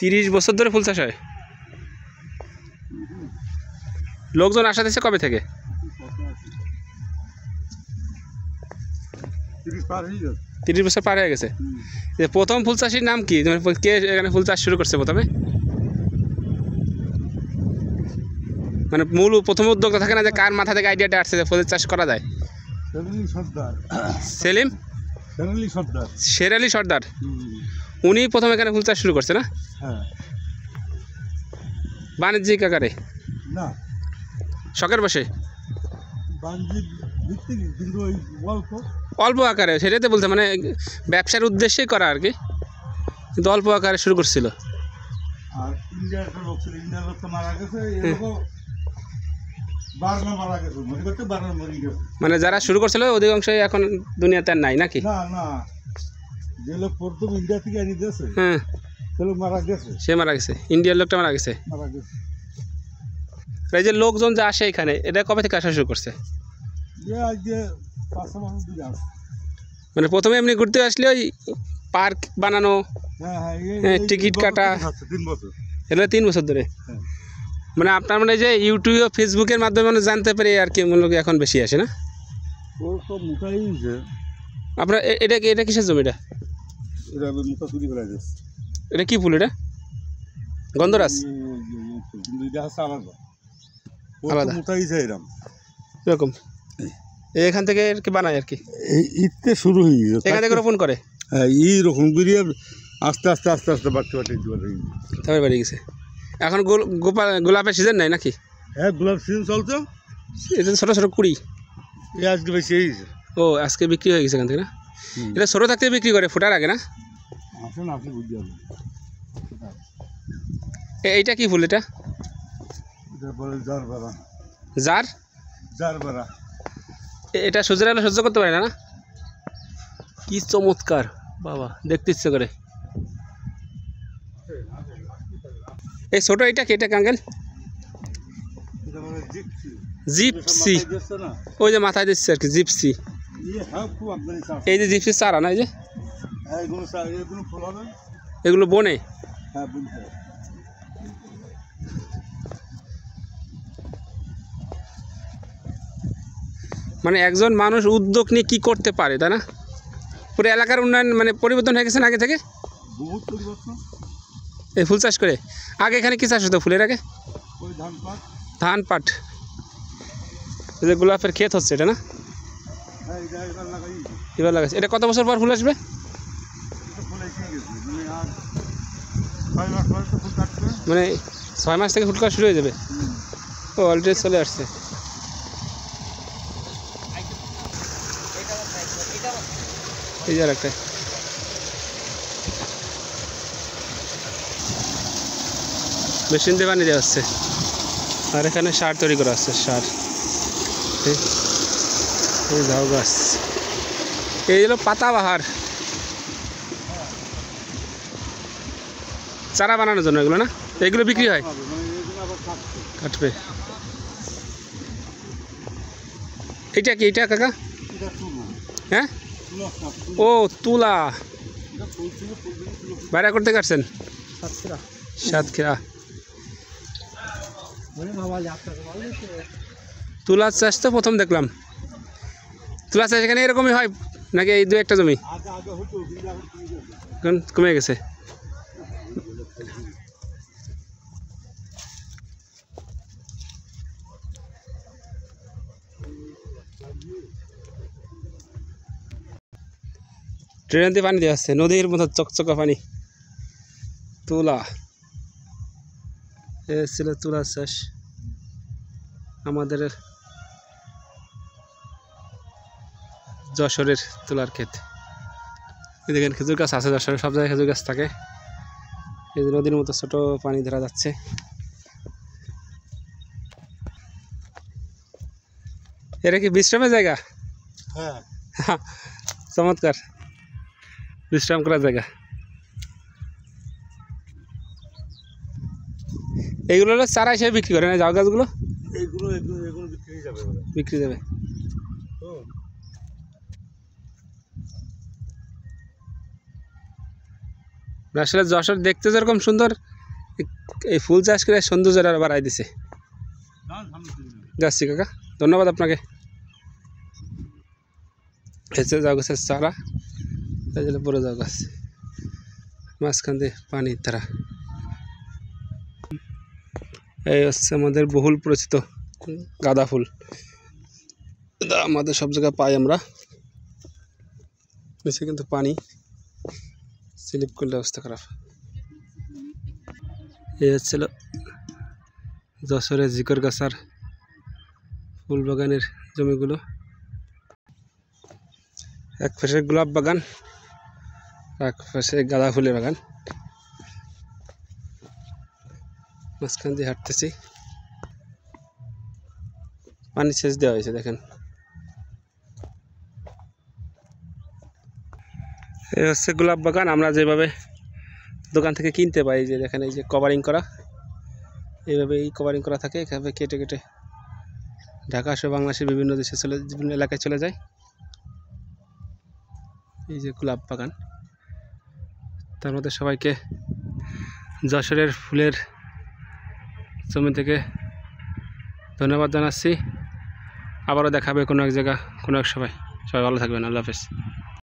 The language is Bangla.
30 বছর ধরে ফুল চাষ হয়। লোকজন আসা দিচ্ছে কবে থেকে? 30 বছর পার হয়ে গেছে। প্রথম ফুল চাষির নাম কি? কে এখানে ফুল চাষ শুরু করছে প্রথমে? মানে মূল প্রথম উদ্যোক্তা থাকে না, যে কার মাথা থেকে আইডিয়াটা আসছে যে ফুলের চাষ করা যায়? সেলিম শের আলী সর্দার, উনি প্রথম এখানে ফুল চাষ শুরু করছে না? বাণিজ্যিক আকারে না, শখের বসে অল্প আকারে, সেটাই তো বলতে, মানে ব্যবসার উদ্দেশ্যেই করা আর কি, কিন্তু অল্প আকারে শুরু করছিল। মানে যারা শুরু করছিল অধিকাংশই এখন দুনিয়াতে আর নাই নাকি? হ্যাঁ, সে মারা গেছে, ইন্ডিয়ার লোকটা মারা গেছে। এই যে লোকজন যে আসে এখানে, এটা কবে থেকে আসা শুরু করছে? মানে প্রথমে এমনি ঘুরতে আসলে ওই পার্ক বানানো, টিকিট কাটা, এটা 3 বছর ধরে। মানে আপনার মানে যে ইউটিউব ফেসবুকের মাধ্যমে মানে জানতে পারি আর কি, মূলত এখন বেশি আসে না আপনার? এটা কিসের জমি? এটা কি ফুল? এটা গন্ধরাজ আলাদা এরকম, এখান থেকে বানায় আর কি, ঈদতে শুরু হয়ে গেছে, এখান থেকে রোপণ করে। হ্যাঁ, এইরকম করিয়ে আস্তে আস্তে আস্তে আস্তে বাড়তে তারপরে বেড়ে গেছে। এখন গোলাপের সিজন নাই নাকি? হ্যাঁ, গোলাপ সিজন চলছে। এটা ছোটো ছোটো কুড়ি, আজকে বেশি হয়েছে। ও, আজকে বিক্রি হয়ে গেছে এখান থেকে না? এটা ছোটো থাকতে বিক্রি করে, ফোটার আগে না? আসুন, আপনি বুঝতে পারবেন। এইটা কি ফুল? এটা জার। এটা সূর্যের আলো সহ্য করতে পারে না? কি চমৎকার বাবা, দেখতে ইচ্ছে করে। এই ছোট এটা কি? এটা কাঙ্গেল জিপসি, ওই যে মাথায় দিচ্ছে আর কি, জিপসি। এই যে জিপসি চারা না, এই যে এগুলো বনে। মানে একজন মানুষ উদ্যোগ নিয়ে কি করতে পারে, তাই না? পুরো এলাকার উন্নয়ন মানে পরিবর্তন হয়ে গেছে না আগে থেকে, বহুত পরিবর্তন। এই ফুল চাষ করে। আগে এখানে কি চাষ হতো ফুলের আগে? ধান পাট। এই যে গোলাপের ক্ষেত হচ্ছে এটা না? এবার লাগাচ্ছে। এটা কত বছর পর ফুল আসবে? মানে 6 মাস থেকে ফুল কাটা শুরু হয়ে যাবে। ও, অলরেডি চলে আসছে। এই যে একটা মেশিন দিয়ে পানি দেওয়া হচ্ছে, আর এখানে সার তৈরি করা হচ্ছে। সার, এই ঝাউ গাছ, এই হলো পাতাবাহার, চারা বানানোর জন্য এগুলো না? এগুলো বিক্রি হয়, কাটবে। এইটা কি? এইটা কাকা? হ্যাঁ, ও তুলা, বাইরে করতে কাটছেন? সাতক্ষীরা। তুলা চাষ তো প্রথম দেখলাম। তুলা চাষ এখানে এরকমই হয় নাকি? এই 2-1টা জমি এখন কমে গেছে। ট্রেন দিয়ে পানি দেওয়া হচ্ছে, নদীর মতো চকচকা পানি। তুলা, এ ছিল তুলা চাষ আমাদের যশোরের তুলার ক্ষেত। দেখেন খেজুর গাছ আছে, যশোরের সব জায়গায় খেজুর গাছ থাকে। এই যে নদীর মতো ছোট পানি ধরা যাচ্ছে। এটা কি বিশ্রামের জায়গা? হ্যাঁ, চমৎকার বিশ্রাম করার জায়গা। এইগুলো হলো চারা হিসেবে বিক্রি করে না, জাউ গাছগুলো? বিক্রি যাবে। আসলে যশোর দেখতে যেরকম সুন্দর, এই ফুল চাষ করে সৌন্দর্যটা আরো বাড়াই দিছে। যাচ্ছি কাকা, ধন্যবাদ আপনাকে। এসে যাও গাছের চারা, এই যে বড় যাও গাছ, মাঝখান দিয়ে পানির ধারা। এই হচ্ছে আমাদের বহুল পরিচিত গাঁদা ফুল। এটা আমাদের সব জায়গায় পাই আমরা। নিচে কিন্তু পানি, স্লিপ করলে অবস্থা খারাপ। এই হচ্ছিল যশোরের জিকরগাছার ফুল বাগানের জমিগুলো। এক পাশে গোলাপ বাগান, এক পাশে গাঁদা ফুলের বাগান। মাঝখান দিয়ে হাঁটতেছি, পানি সেচ দেওয়া হয়েছে দেখেন। এই হচ্ছে গোলাপ বাগান, আমরা যেভাবে দোকান থেকে কিনতে পাই, যে দেখেন এই যে কভারিং করা, এইভাবে এই কভারিং করা থাকে, এভাবে কেটে কেটে ঢাকা সহ বাংলাদেশের বিভিন্ন দেশে বিভিন্ন এলাকায় চলে যায়। এই যে গোলাপ বাগান, তার মধ্যে সবাইকে যশোরের ফুলের জমি থেকে ধন্যবাদ জানাচ্ছি। আবারও দেখাবে কোনো এক জায়গা, কোনো এক সবাই ভালো থাকবেন। আল্লাহ হাফেজ।